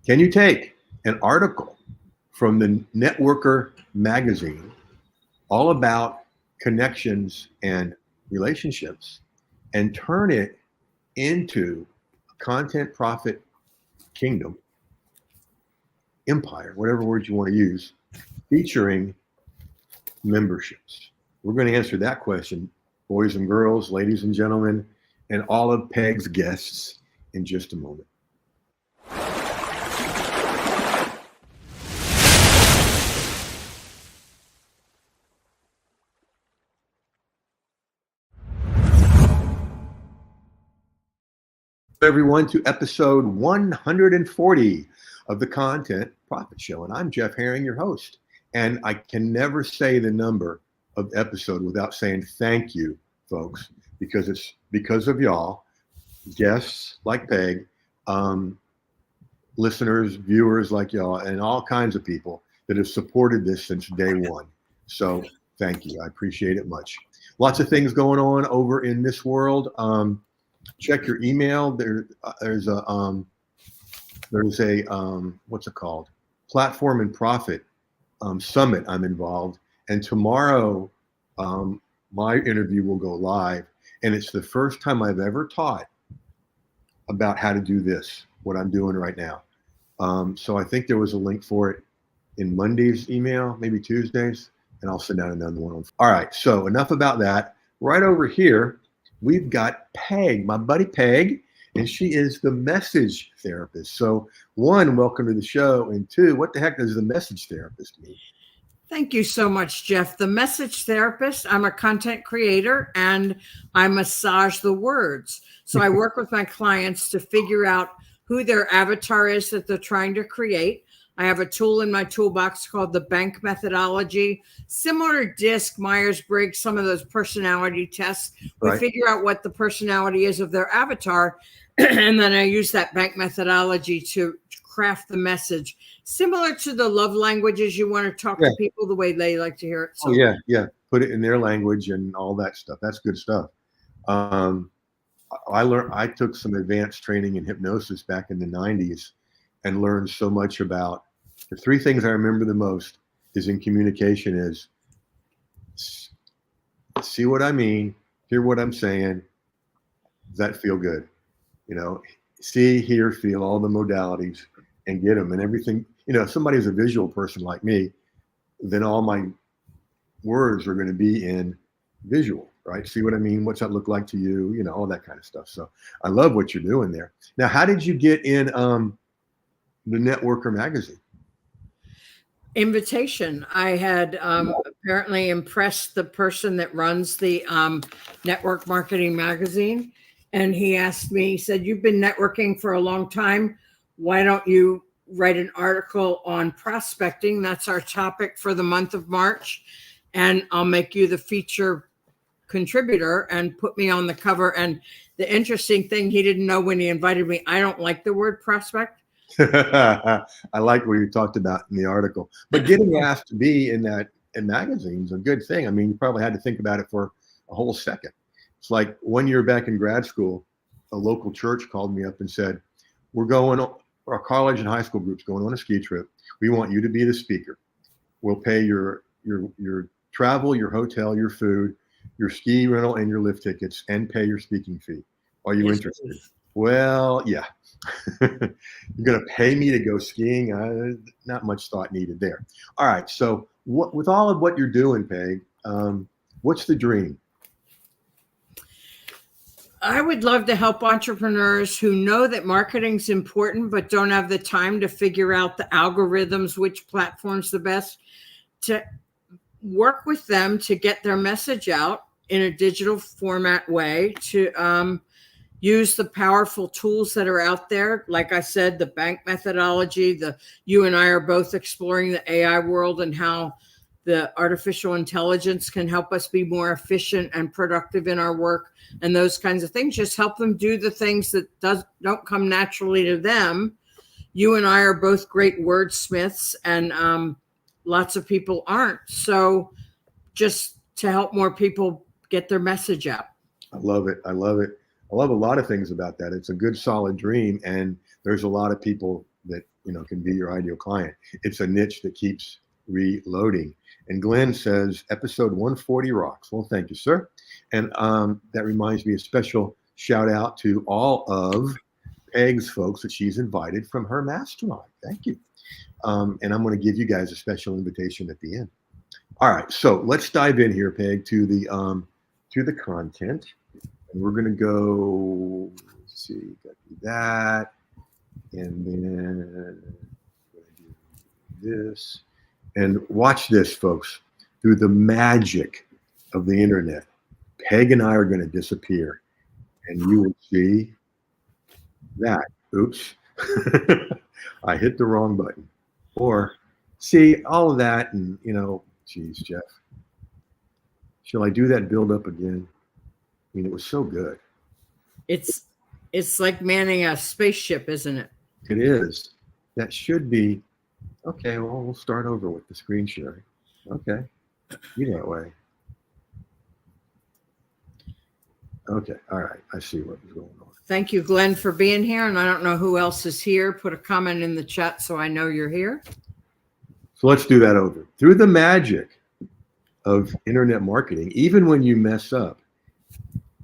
Can you take an article from the Networker magazine all about connections and relationships and turn it into a content profit kingdom, empire, whatever words you want to use, featuring memberships? We're going to answer that question, boys and girls, ladies and gentlemen, and all of Peg's guests in just a moment. Everyone to episode 140 of the Content Profit Show. And I'm Jeff Herring, your host. And I can never say the number of episode without saying thank you, folks, because it's because of y'all, guests like Peg, listeners, viewers like y'all, and all kinds of people that have supported this since day one. So thank you. I appreciate it much. Lots of things going on over in this world. Check your email. There's a what's it called? Platform and Profit Summit. I'm involved, and tomorrow my interview will go live, and it's the first time I've ever taught about how to do this, what I'm doing right now. So I think there was a link for it in Monday's email, maybe Tuesdays, and I'll send out another one. All right, so enough about that. Right over here, we've got Peg, my buddy Peg, and she is the message therapist. So one, welcome to the show, and two, what the heck does the message therapist mean? Thank you so much, Jeff. The message therapist, I'm a content creator and I massage the words. So I work with my clients to figure out who their avatar is that they're trying to create. I have a tool in my toolbox called the bank methodology, similar to DISC, Myers-Briggs, some of those personality tests. We figure out what the personality is of their avatar, and then I use that bank methodology to craft the message, similar to the love languages. You want to talk to people the way they like to hear it. So, yeah. Put it in their language and all that stuff. That's good stuff. I took some advanced training in hypnosis back in the 90s and learned so much about the three things I remember the most is in communication is see what I mean, hear what I'm saying. Does that feel good? You know, see, hear, feel, all the modalities and get them and everything. You know, if somebody's a visual person like me, then all my words are going to be in visual, right? See what I mean? What's that look like to you? You know, all that kind of stuff. So I love what you're doing there. Now, how did you get in the Networker magazine? Invitation. I had apparently impressed the person that runs the Network Marketing magazine. And he asked me, he said, you've been networking for a long time. Why don't you write an article on prospecting? That's our topic for the month of March. And I'll make you the feature contributor and put me on the cover. And the interesting thing, he didn't know when he invited me, I don't like the word prospect. I like what you talked about in the article, but getting asked to be in magazine is a good thing. I mean, you probably had to think about it for a whole second. It's like 1 year back in grad school, a local church called me up and said, our college and high school group's going on a ski trip. We want you to be the speaker. We'll pay your travel, your hotel, your food, your ski rental, and your lift tickets, and pay your speaking fee. Are you interested? Please. Well, yeah. You're going to pay me to go skiing? Not much thought needed there. All right. So with all of what you're doing, Peg, what's the dream? I would love to help entrepreneurs who know that marketing's important, but don't have the time to figure out the algorithms, which platform's the best, to work with them to get their message out in a digital format way, to use the powerful tools that are out there. Like I said, the bank methodology, you and I are both exploring the AI world and how the artificial intelligence can help us be more efficient and productive in our work, and those kinds of things. Just help them do the things that don't come naturally to them. You and I are both great wordsmiths, and lots of people aren't. So just to help more people get their message out. I love it. I love a lot of things about that. It's a good, solid dream. And there's a lot of people that can be your ideal client. It's a niche that keeps reloading. And Glenn says, episode 140 rocks. Well, thank you, sir. And that reminds me, a special shout out to all of Peg's folks that she's invited from her mastermind. Thank you. And I'm going to give you guys a special invitation at the end. All right, so let's dive in here, Peg, to the content. And we're going to go, let's see, got to do that. And then do this. And watch this, folks. Through the magic of the internet, Peg and I are going to disappear. And you will see that. Oops. I hit the wrong button. Or see all of that and, geez, Jeff. Shall I do that build up again? I mean, it was so good. It's like manning a spaceship, isn't it? It is. That should be. Okay, well, we'll start over with the screen sharing. Okay. Be that way. Okay. All right. I see what was going on. Thank you, Glenn, for being here. And I don't know who else is here. Put a comment in the chat so I know you're here. So let's do that over. Through the magic of internet marketing, even when you mess up,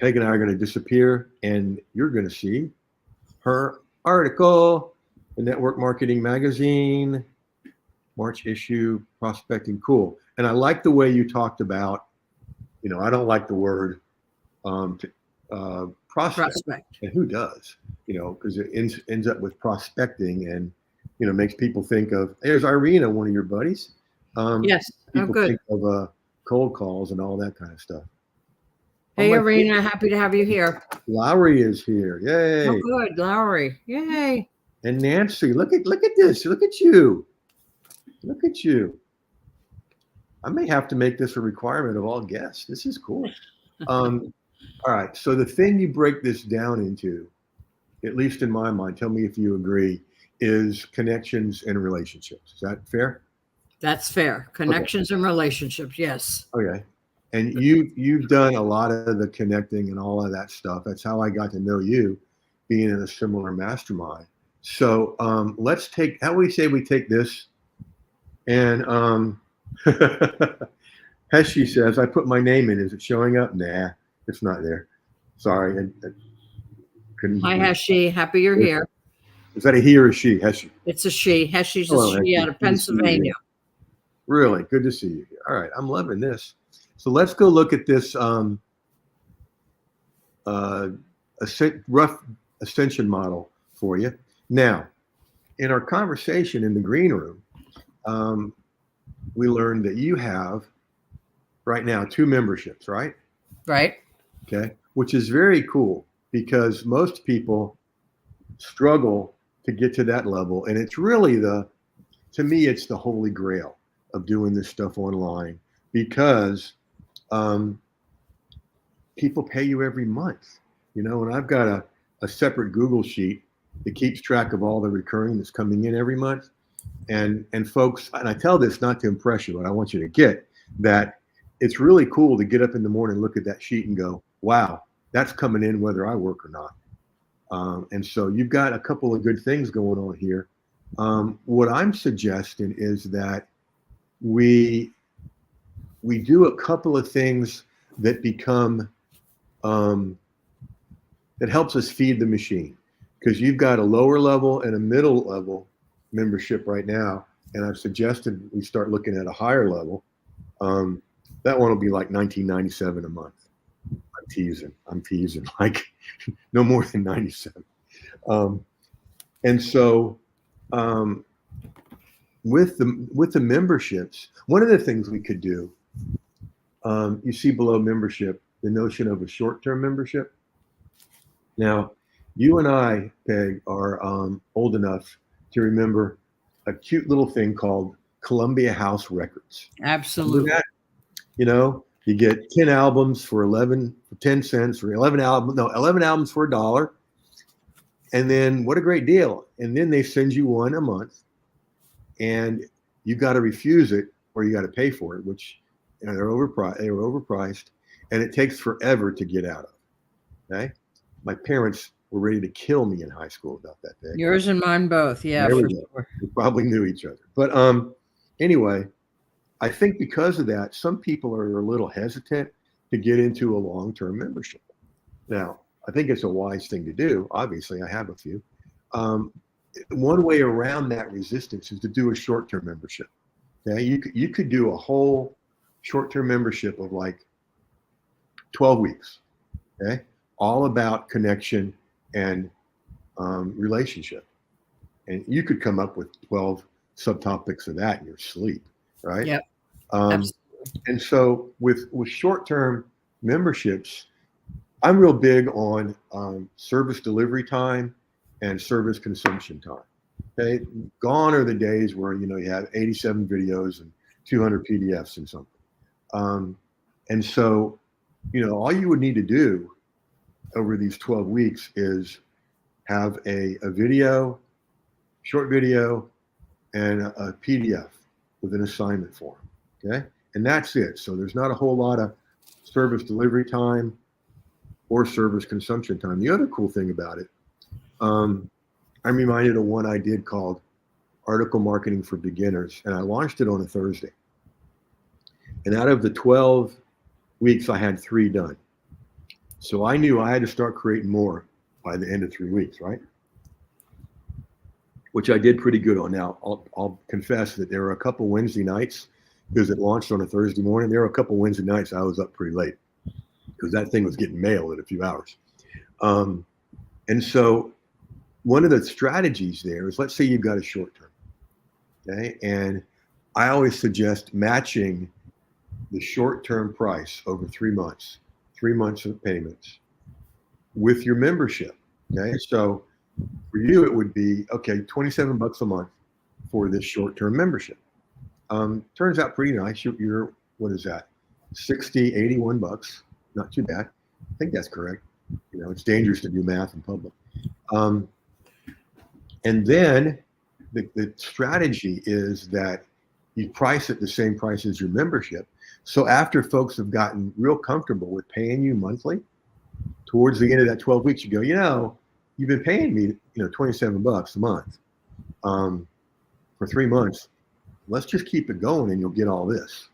Peg and I are going to disappear, and you're going to see her article, the Network Marketing Magazine, March issue, prospecting. Cool. And I like the way you talked about, I don't like the word prospect. And who does? Because it ends up with prospecting and, makes people think of, there's Irina, one of your buddies. Yes. People good. think of cold calls and all that kind of stuff. Hey, Irina, happy to have you here. Lowry is here. Yay. Oh, good. Lowry. Yay. And Nancy, look at this. Look at you. Look at you. I may have to make this a requirement of all guests. This is cool. All right. So the thing you break this down into, at least in my mind, tell me if you agree, is connections and relationships. Is that fair? That's fair. Connections and relationships. Yes. Okay. And you've done a lot of the connecting and all of that stuff. That's how I got to know you, being in a similar mastermind. So let's take, how we say we take this, and Heshi says, I put my name in. Is it showing up? Nah, it's not there. Sorry. I couldn't. Hi, Heshi. Happy you're here. Is that a he or a she? Heshi. It's a she. Heshi's Hello, a she Heshi. out of Pennsylvania. Really good to see you here. All right, I'm loving this. So let's go look at this rough ascension model for you. Now, in our conversation in the green room, we learned that you have right now 2 memberships, right? Right. Okay, which is very cool because most people struggle to get to that level. And it's really to me, it's the holy grail of doing this stuff online because people pay you every month, and I've got a separate Google sheet that keeps track of all the recurring that's coming in every month. And folks, and I tell this not to impress you, but I want you to get that it's really cool to get up in the morning, look at that sheet and go, wow, that's coming in whether I work or not. And so you've got a couple of good things going on here. What I'm suggesting is that we do a couple of things that become, that helps us feed the machine, because you've got a lower level and a middle level membership right now. And I've suggested we start looking at a higher level. That one will be like $19.97 a month. I'm teasing like no more than 97. And so with the memberships, one of the things we could do, you see below membership, the notion of a short-term membership. Now, you and I, Peg, are old enough to remember a cute little thing called Columbia House Records. Absolutely. You get 10 albums for 10 cents, or 11 albums for $1. And then what a great deal. And then they send you one a month and you got to refuse it or you got to pay for it, which they're overpriced. They were overpriced and it takes forever to get out of. Okay. My parents were ready to kill me in high school about that day. Yours and mine both. Yeah, There we for go. sure. We probably knew each other. But anyway, I think because of that, some people are a little hesitant to get into a long-term membership. Now, I think it's a wise thing to do. Obviously, I have a few. One way around that resistance is to do a short-term membership. Okay, you could do a whole short-term membership of like 12 weeks. Okay, all about connection and relationship, and you could come up with 12 subtopics of that in your sleep, right? Yep. Um, and so with short-term memberships, I'm real big on service delivery time and service consumption time. Okay, gone are the days where you have 87 videos and 200 PDFs and something. And so, all you would need to do over these 12 weeks is have a video, short video, and a PDF with an assignment form. Okay, and that's it. So there's not a whole lot of service delivery time or service consumption time. The other cool thing about it, I'm reminded of one I did called Article Marketing for Beginners, and I launched it on a Thursday. And out of the 12 weeks, I had 3 done. So I knew I had to start creating more by the end of 3 weeks, right? Which I did pretty good on. Now, I'll confess that there were a couple Wednesday nights, because it launched on a Thursday morning. There were a couple Wednesday nights I was up pretty late, because that thing was getting mailed in a few hours. And so one of the strategies there is, let's say you've got a short term, okay? And I always suggest matching the short-term price over 3 months, 3 months of payments, with your membership, okay? So for you, it would be, okay, $27 a month for this short-term membership. Turns out pretty nice. You're what is that? 60, 81 bucks. Not too bad. I think that's correct. It's dangerous to do math in public. And then the strategy is that you price it the same price as your membership. So after folks have gotten real comfortable with paying you monthly, towards the end of that 12 weeks, you go, you've been paying me, $27 a month for 3 months. Let's just keep it going and you'll get all this,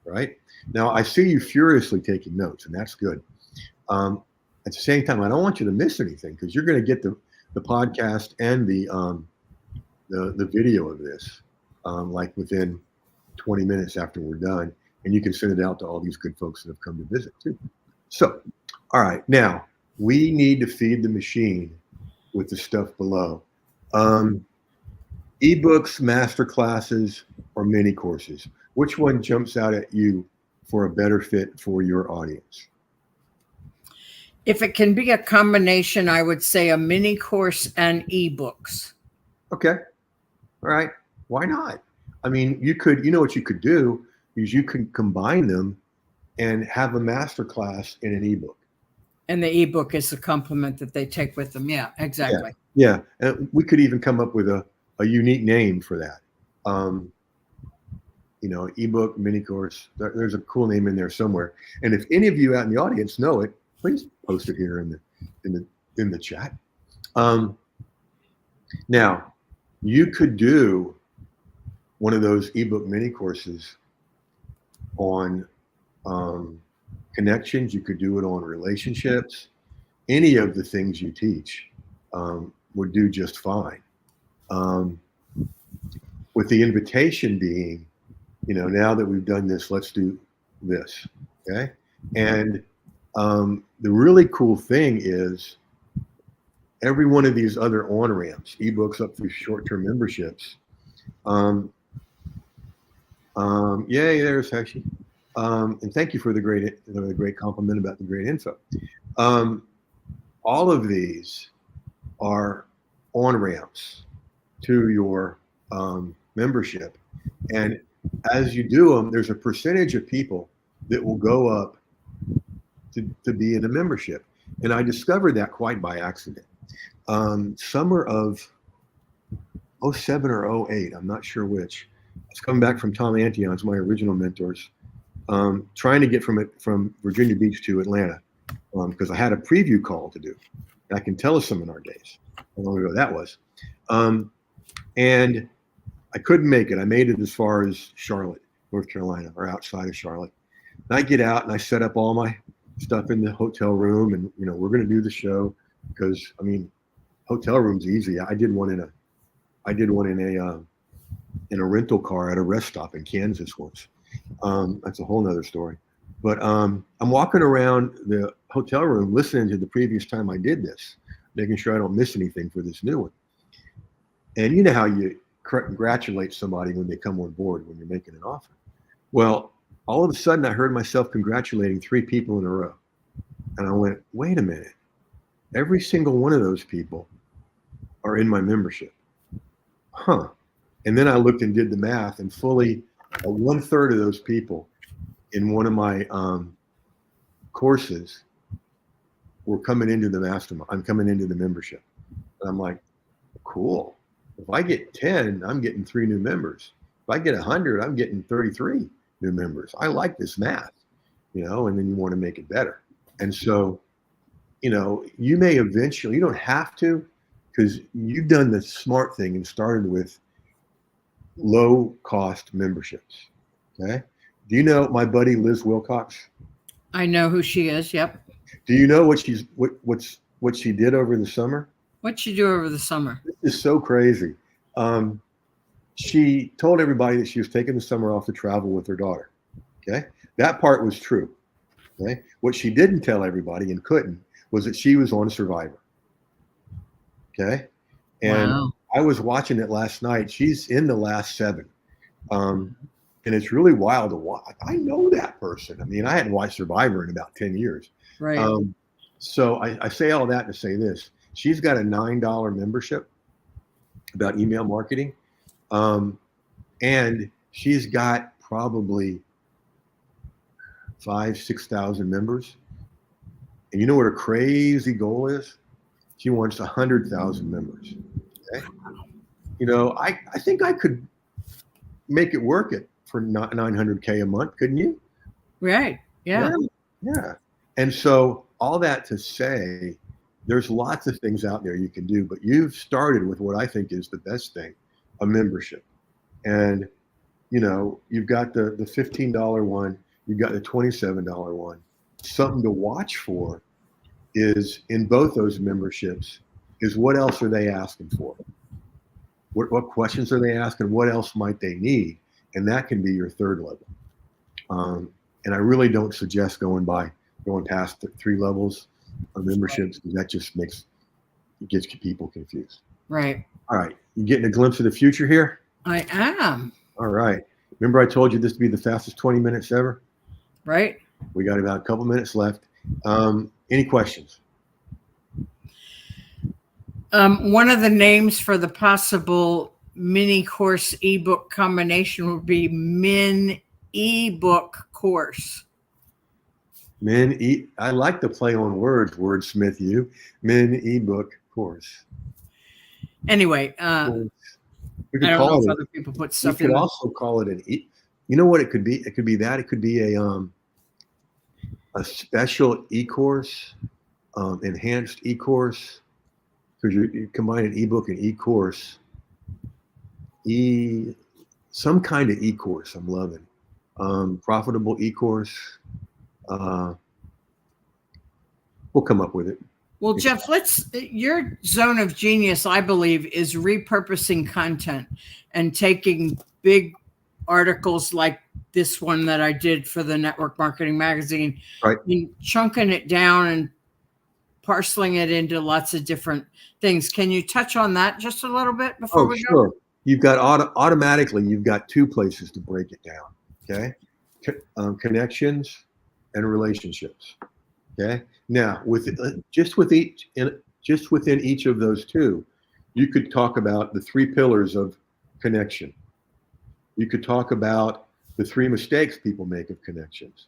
right? Now, I see you furiously taking notes, and that's good. At the same time, I don't want you to miss anything, because you're going to get the podcast and the video of this like within 20 minutes after we're done, and you can send it out to all these good folks that have come to visit too. So, all right, now we need to feed the machine with the stuff below. Ebooks, master classes, or mini courses. Which one jumps out at you for a better fit for your audience? If it can be a combination, I would say a mini course and ebooks. Okay. All right. Why not? I mean, what you could do is you can combine them and have a master class in an ebook. And the ebook is the complement that they take with them. Yeah, exactly. Yeah. And we could even come up with a unique name for that. Ebook, mini course. There's a cool name in there somewhere. And if any of you out in the audience know it, please post it here in the chat. Now, you could do one of those ebook mini courses on connections. You could do it on relationships. Any of the things you teach would do just fine. With the invitation being, now that we've done this, let's do this. Okay. And the really cool thing is every one of these other on-ramps, ebooks up through short-term memberships. Yay, there's Heshi. And thank you for the great compliment about the great info. All of these are on-ramps to your membership. And as you do them, there's a percentage of people that will go up to be in a membership. And I discovered that quite by accident. Summer of 07 or 08, I'm not sure which. I was coming back from Tom Antion's, my original mentors, trying to get from Virginia Beach to Atlanta, because I had a preview call to do. And I can tell us seminar days. How long ago that was. And I couldn't make it. I made it as far as Charlotte, North Carolina, or outside of Charlotte. And I get out and I set up all my stuff in the hotel room, and we're going to do the show because hotel room's easy. I did one in a rental car at a rest stop in Kansas once. That's a whole nother story. But I'm walking around the hotel room listening to the previous time I did this, making sure I don't miss anything for this new one. And you know how you congratulate somebody when they come on board when you're making an offer. Well, all of a sudden I heard myself congratulating 3 people in a row. And I went, wait a minute. Every single one of those people are in my membership. Huh. And then I looked and did the math, and fully 1/3 of those people in one of my courses were coming into the mastermind. I'm coming into the membership. And I'm like, cool. If I get 10, I'm getting 3 new members. If I get 100, I'm getting 33 new members. I like this math, and then you want to make it better. And so, you may eventually, you don't have to, because you've done the smart thing and started with low cost memberships. Okay. Do you know my buddy Liz Wilcox? I know who she is. Yep. Do you know what she did over the summer? What'd she do over the summer? This is so crazy. She told everybody that she was taking the summer off to travel with her daughter. Okay. That part was true. Okay. What she didn't tell everybody and couldn't was that she was on Survivor. Okay. And wow. I was watching it last night. She's in the last 7. And it's really wild to watch. I know that person. I hadn't watched Survivor in about 10 years. Right. So I say all that to say this. She's got a $9 membership about email marketing. And she's got probably 5,000-6,000 members. And you know what her crazy goal is? She wants 100,000 members. Okay. I think I could make it work for $900K a month, couldn't you? Right. Yeah. And so all that to say, there's lots of things out there you can do, but you've started with what I think is the best thing, a membership. And, you've got the $15 one, you've got the $27 one. Something to watch for is in both those memberships is what else are they asking for? What questions are they asking? What else might they need? And that can be your third level. And I really don't suggest going past the 3 levels of memberships, because that just gets people confused. Right. All right. You getting a glimpse of the future here? I am. All right. Remember I told you this would be the fastest 20 minutes ever? Right. We got about a couple minutes left. Any questions? One of the names for the possible mini course ebook combination would be Min ebook course. I like to play on words, wordsmith you. Min ebook course. Anyway, we could I don't call know it if other people put stuff in. You could also call it you know what it could be? It could be that. It could be a special e-course, enhanced e-course, because you combine an ebook and e-course. Some kind of e-course I'm loving. Profitable e-course. We'll come up with it. Well, Jeff, your zone of genius, I believe, is repurposing content and taking big articles like this one that I did for the Network Marketing Magazine, right, and chunking it down and parceling it into lots of different things. Can you touch on that just a little bit before we go? Go? You've got automatically, you've got 2 places to break it down. Okay. Connections and relationships. Okay. Now, just within each of those 2, you could talk about the 3 pillars of connection. You could talk about the 3 mistakes people make of connections.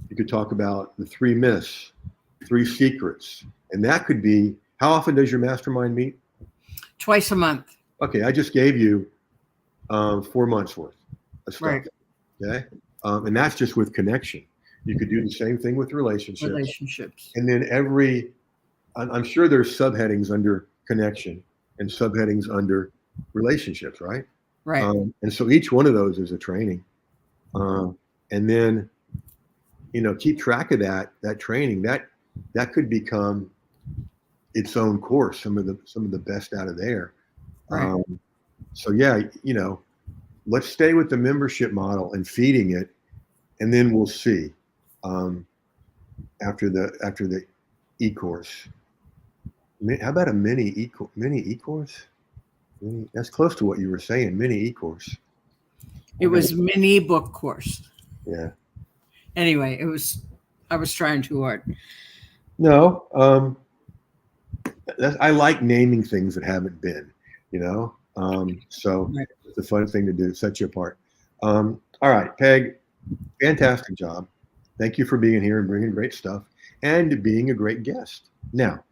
You could talk about the 3 myths, 3 secrets, and that could be, how often does your mastermind meet? Twice a month. Okay, I just gave you 4 months worth of stuff. Right. Okay, and that's just with connection. You could do the same thing with relationships. Relationships. And then every I'm sure there's subheadings under connection and subheadings under relationships, right? Right. And so each one of those is a training. And then, keep track of that training. That could become its own course. Some of the best out of there. Right. So yeah, let's stay with the membership model and feeding it, and then we'll see after the e-course. How about a mini e-course? That's close to what you were saying. Mini e-course. It was mini book course. Yeah. Anyway, I was trying too hard. No, I like naming things that haven't been, so Right. it's a fun thing to do, set you apart. All right, Peg, fantastic job. Thank you for being here and bringing great stuff and being a great guest. Now,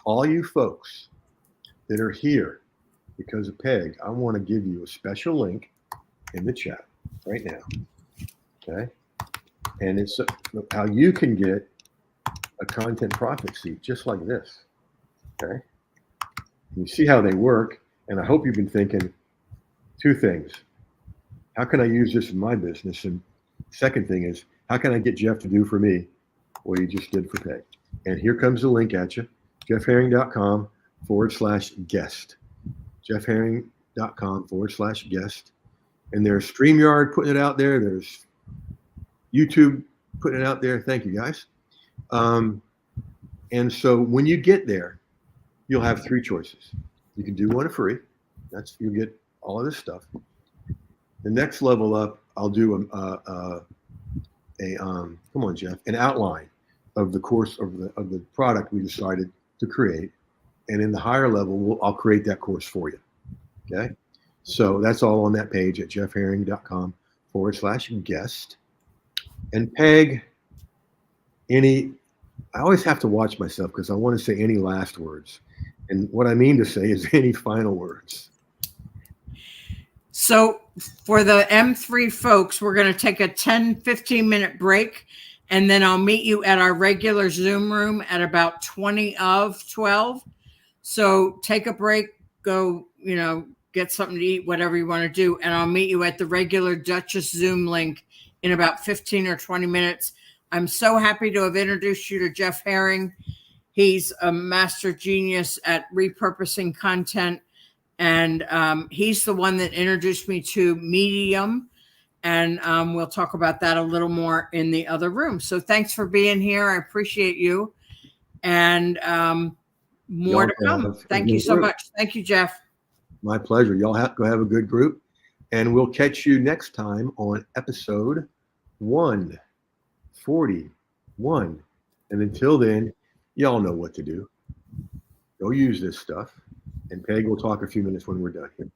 all you folks that are here because of Peg, I want to give you a special link in the chat right now. Okay. And it's how you can get a content profit seat just like this. Okay. You see how they work. And I hope you've been thinking two things. How can I use this in my business? And second thing is, how can I get Jeff to do for me what he just did for Peg? And here comes the link at you, jeffherring.com/guest. jeffherring.com/guest. And there's StreamYard putting it out there. There's YouTube putting it out there. Thank you, guys. And so when you get there, you'll have three choices. You can do one free. You'll get all of this stuff. The next level up, I'll do come on, Jeff, an outline of the course of the product we decided to create. And in the higher level, I'll create that course for you. Okay. So that's all on that page at jeffherring.com/guest. And Peg, I always have to watch myself because I want to say any last words. And what I mean to say is any final words. So for the M3 folks, we're going to take a 10-15 minute break, and then I'll meet you at our regular Zoom room at about 20 of 12. So take a break, go, get something to eat, whatever you want to do. And I'll meet you at the regular Duchess Zoom link in about 15 or 20 minutes. I'm so happy to have introduced you to Jeff Herring. He's a master genius at repurposing content. And he's the one that introduced me to Medium. And we'll talk about that a little more in the other room. So thanks for being here. I appreciate you. And more to come. Thank you so much. Thank you, Jeff. My pleasure. Y'all go have a good group. And we'll catch you next time on episode 141. And until then, y'all know what to do. Go use this stuff. And Peg will talk a few minutes when we're done here.